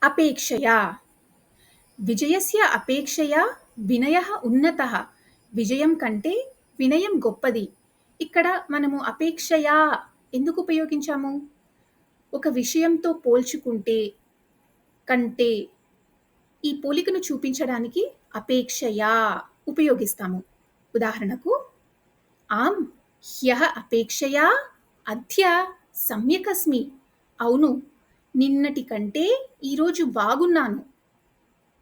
అపేక్షయా విజయస్య అపేక్షయా వినయః ఉన్నతః. విజయం కంటే వినయం గొప్పది. ఇక్కడ మనము అపేక్షయా ఎందుకు ఉపయోగించాము? ఒక విషయంతో పోల్చుకుంటే, కంటే ఈ పోలికను చూపించడానికి అపేక్షయా ఉపయోగిస్తాము. ఉదాహరణకు ఆమ్ హ్యః అపేక్షయా అద్య సమ్యకస్మి. అవును, నిన్నటి కంటే ఈరోజు బాగున్నాను.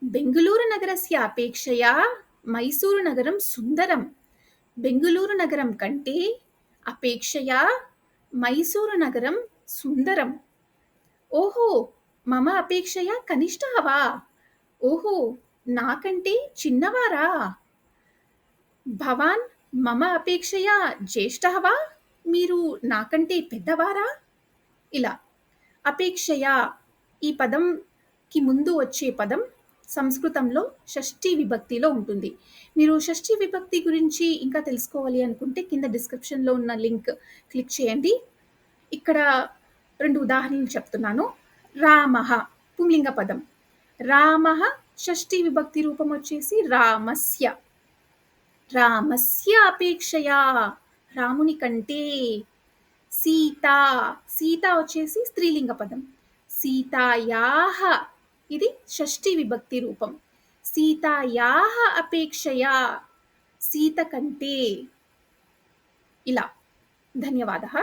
బెంగుళూరు నగరస్య అపేక్షయా మైసూరు నగరం సుందరం. బెంగుళూరు నగరం కంటే అపేక్షయా మైసూరు నగరం సుందరం. ఓహో, మమ అపేక్షయా కనిష్టः వా? ఓహో, నాకంటే చిన్నవారా? భవాన్ మమ అపేక్షయా జ్యేష్ఠः వా? మీరు నాకంటే పెద్దవారా? ఇలా అపేక్షయా ఈ పదంకి ముందు వచ్చే పదం సంస్కృతంలో షష్ఠీ విభక్తిలో ఉంటుంది. మీరు షష్ఠీ విభక్తి గురించి ఇంకా తెలుసుకోవాలి అనుకుంటే కింద డిస్క్రిప్షన్లో ఉన్న లింక్ క్లిక్ చేయండి. ఇక్కడ 2 ఉదాహరణలు చెప్తున్నాను. రామః పుంలింగ పదం. రామః షష్ఠీ విభక్తి రూపం వచ్చేసి రామస్య. రామస్య అపేక్షయా రాముని కంటే. సీత సీత వచ్చేసి స్త్రీలింగ పదం. సీతాయాః ఇది షష్ఠీ విభక్తి రూపం. సీతాయాః అపేక్షయా సీత కంటే. ఇలా. ధన్యవాదः.